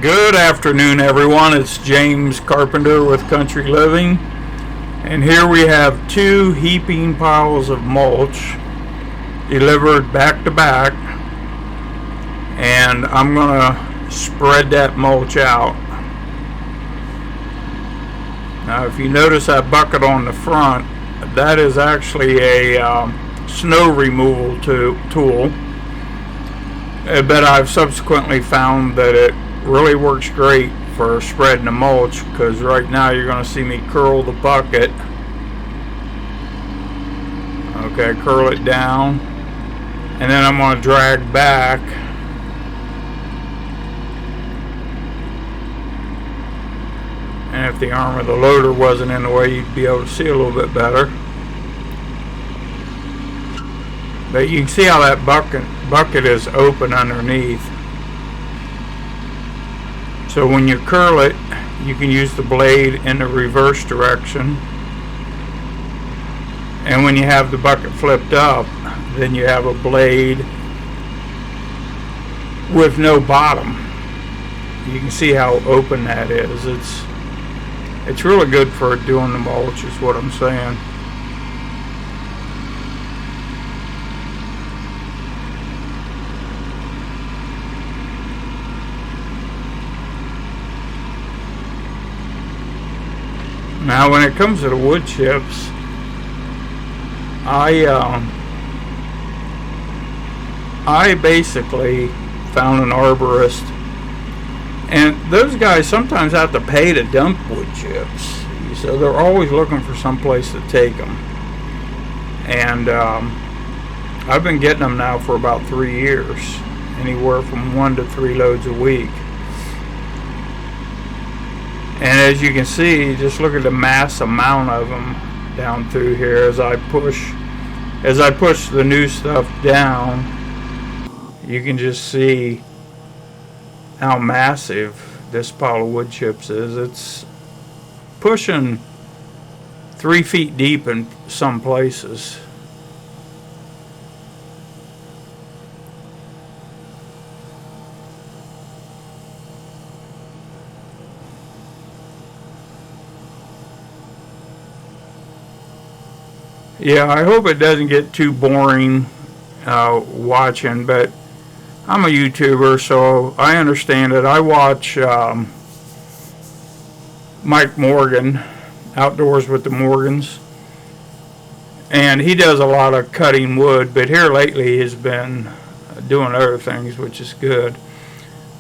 Good afternoon, everyone. It's James Carpenter with Country Living, and here we have two heaping piles of mulch delivered back to back, and I'm gonna spread that mulch out. Now, if you notice that bucket on the front, that is actually a snow removal tool, but I've subsequently found that it really works great for spreading the mulch, because right now you're going to see me curl the bucket. Okay, curl it down, and then I'm going to drag back, and if the arm of the loader wasn't in the way, you'd be able to see a little bit better. But you can see how that bucket is open underneath. So when you curl it, you can use the blade in the reverse direction. And when you have the bucket flipped up, then you have a blade with no bottom. You can see how open that is. It's really good for doing the mulch, is what I'm saying. Now, when it comes to the wood chips, I basically found an arborist, and those guys sometimes have to pay to dump wood chips, so they're always looking for some place to take them. And I've been getting them now for about 3 years, anywhere from 1 to 3 loads a week. And as you can see, just look at the mass amount of them down through here as I push the new stuff down. You can just see how massive this pile of wood chips is. It's pushing 3 feet deep in some places. Yeah, I hope it doesn't get too boring watching, but I'm a YouTuber, so I understand it. I watch Mike Morgan, Outdoors with the Morgans, and he does a lot of cutting wood, but here lately he's been doing other things, which is good.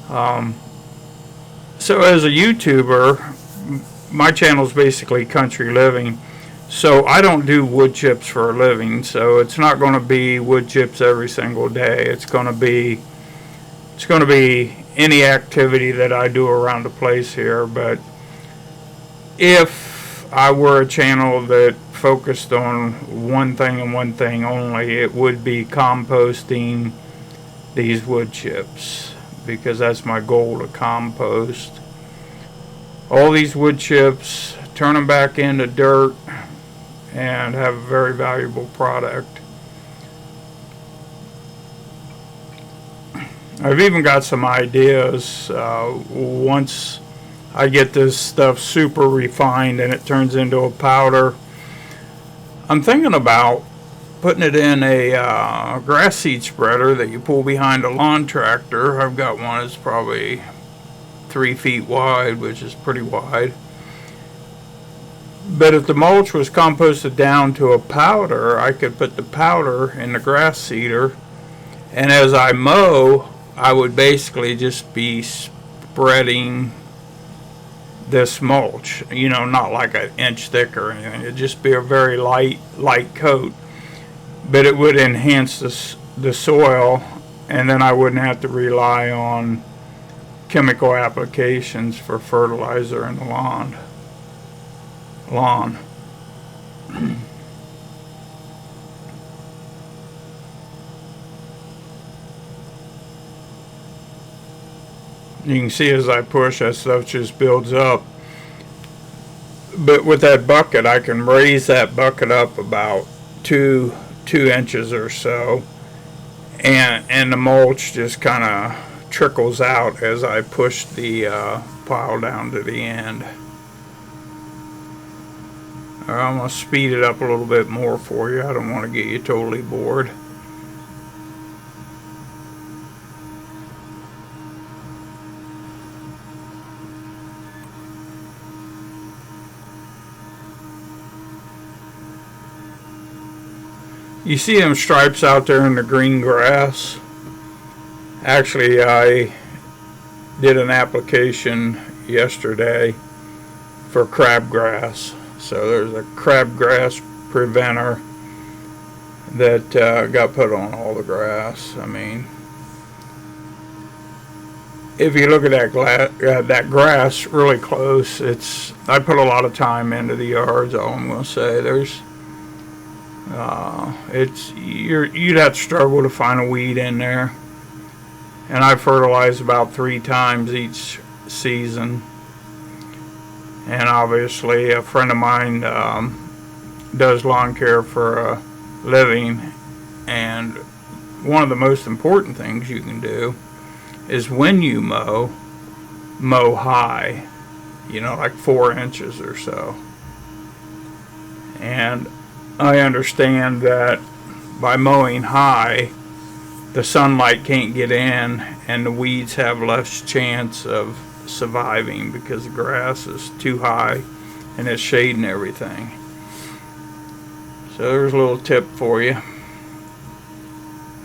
So as a YouTuber, my channel is basically Country Living. So I don't do wood chips for a living, so it's not going to be wood chips every single day. It's going to be any activity that I do around the place here. But if I were a channel that focused on one thing and one thing only, it would be composting these wood chips, because that's my goal, to compost all these wood chips, turn them back into dirt, and have a very valuable product. I've even got some ideas once I get this stuff super refined and it turns into a powder. I'm thinking about putting it in a grass seed spreader that you pull behind a lawn tractor. I've got one that's probably 3 feet wide, which is pretty wide. But if the mulch was composted down to a powder, I could put the powder in the grass seeder, and as I mow, I would basically just be spreading this mulch, not like an inch thick or anything. It'd just be a very light coat, but it would enhance the soil, and then I wouldn't have to rely on chemical applications for fertilizer in the lawn. You can see as I push, that stuff just builds up. But with that bucket, I can raise that bucket up about two inches or so, and the mulch just kind of trickles out as I push the pile down to the end. I'm going to speed it up a little bit more for you. I don't want to get you totally bored. You see them stripes out there in the green grass? Actually, I did an application yesterday for crabgrass. So there's a crabgrass preventer that got put on all the grass. I mean, if you look at that grass really close, I put a lot of time into the yards. All I'm going to say, you'd have to struggle to find a weed in there. And I fertilize about 3 times each season. And obviously a friend of mine does lawn care for a living, and one of the most important things you can do is when you mow high, like 4 inches or so. And I understand that by mowing high, the sunlight can't get in and the weeds have less chance of surviving because the grass is too high and it's shading everything. So there's a little tip for you.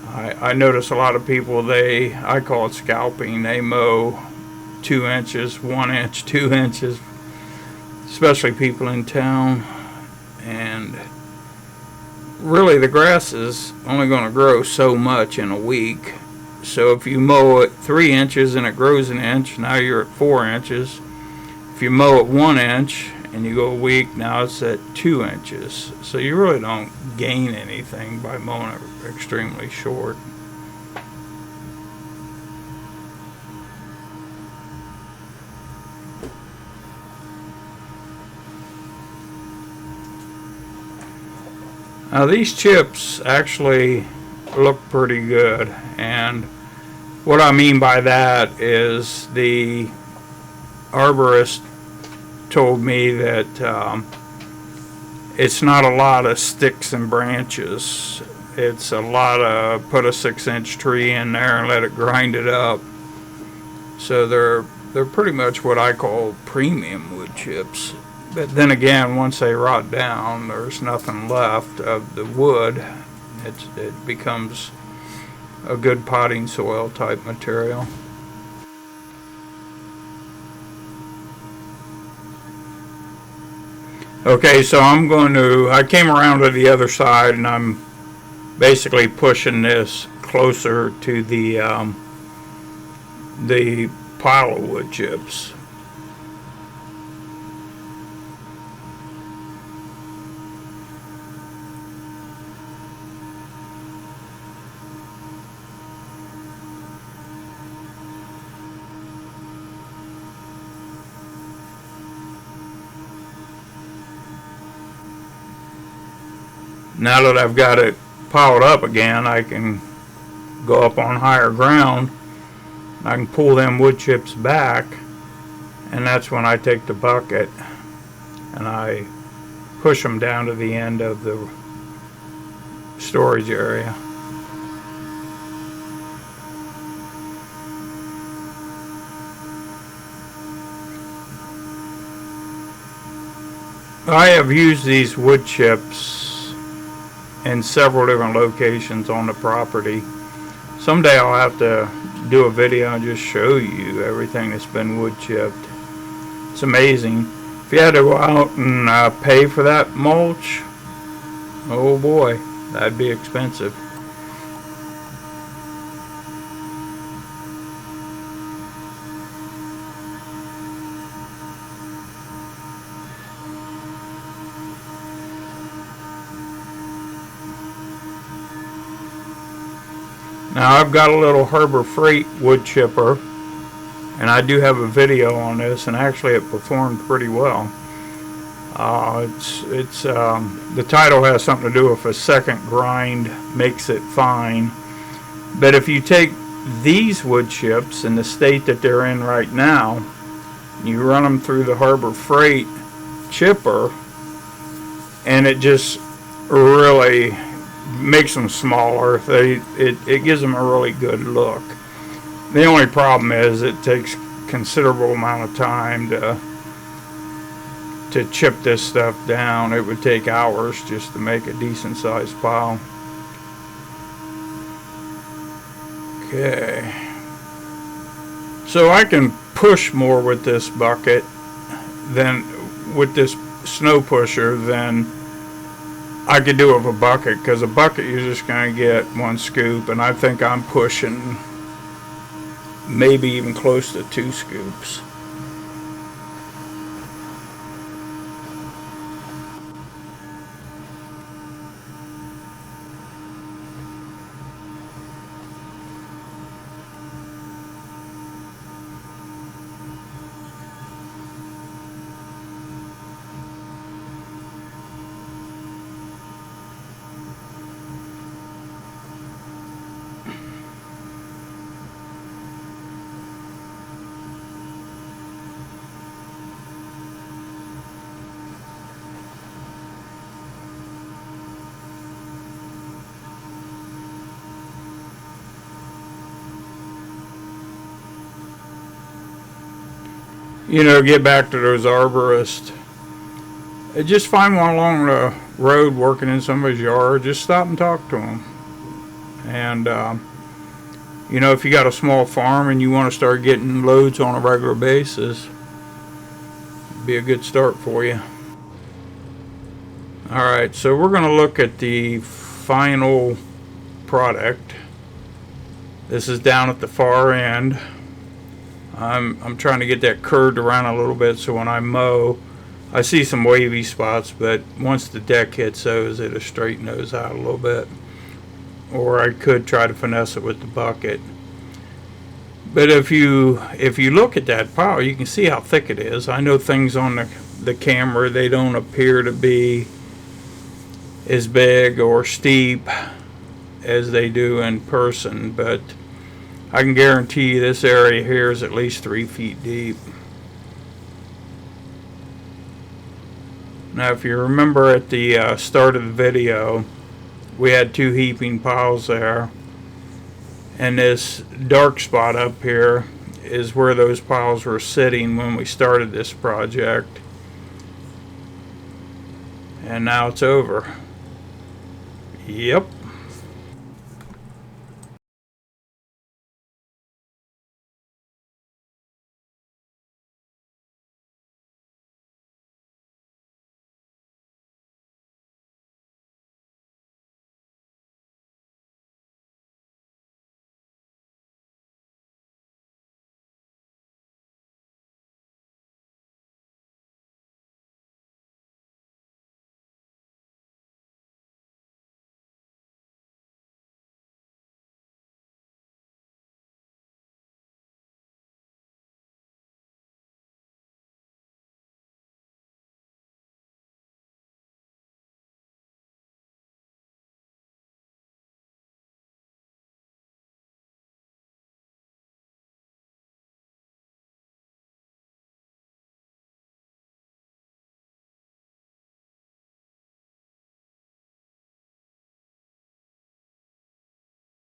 I notice a lot of people, I call it scalping. They mow 2 inches, 1 inch, 2 inches, especially people in town. And really the grass is only going to grow so much in a week. So if you mow it 3 inches and it grows an inch, now you're at 4 inches. If you mow it 1 inch and you go a week, now it's at 2 inches. So you really don't gain anything by mowing it extremely short. Now these chips actually look pretty good, and what I mean by that is the arborist told me that it's not a lot of sticks and branches. It's a lot of put a 6-inch tree in there and let it grind it up. So they're pretty much what I call premium wood chips. But then again, once they rot down, there's nothing left of the wood. It becomes a good potting soil type material. Okay, so I came around to the other side and I'm basically pushing this closer to the pile of wood chips. Now that I've got it piled up again, I can go up on higher ground. I can pull them wood chips back, and that's when I take the bucket and I push them down to the end of the storage area. I have used these wood chips in several different locations on the property. Someday I'll have to do a video and just show you everything that's been wood chipped. It's amazing. If you had to go out and pay for that mulch, oh boy, that'd be expensive. Now I've got a little Harbor Freight wood chipper, and I do have a video on this, and actually it performed pretty well. The title has something to do with a second grind makes it fine. But if you take these wood chips in the state that they're in right now, you run them through the Harbor Freight chipper, and it just really makes them smaller. It gives them a really good look. The only problem is it takes considerable amount of time to chip this stuff down. It would take hours just to make a decent sized pile. Okay, so I can push more with this bucket than with this snow pusher than I could do with a bucket, because a bucket you're just going to get one scoop, and I think I'm pushing maybe even close to 2 scoops. You know, get back to those arborists. Just find one along the road working in somebody's yard. Just stop and talk to them. And, you know, if you got a small farm and you want to start getting loads on a regular basis, it'd be a good start for you. Alright, so we're going to look at the final product. This is down at the far end. I'm trying to get that curved around a little bit so when I mow, I see some wavy spots, but once the deck hits those, it'll straighten those out a little bit. Or I could try to finesse it with the bucket. But if you look at that pile, you can see how thick it is. I know things on the camera, they don't appear to be as big or steep as they do in person, but I can guarantee you this area here is at least 3 feet deep. Now, if you remember at the start of the video, we had 2 heaping piles there, and this dark spot up here is where those piles were sitting when we started this project, and now it's over. Yep.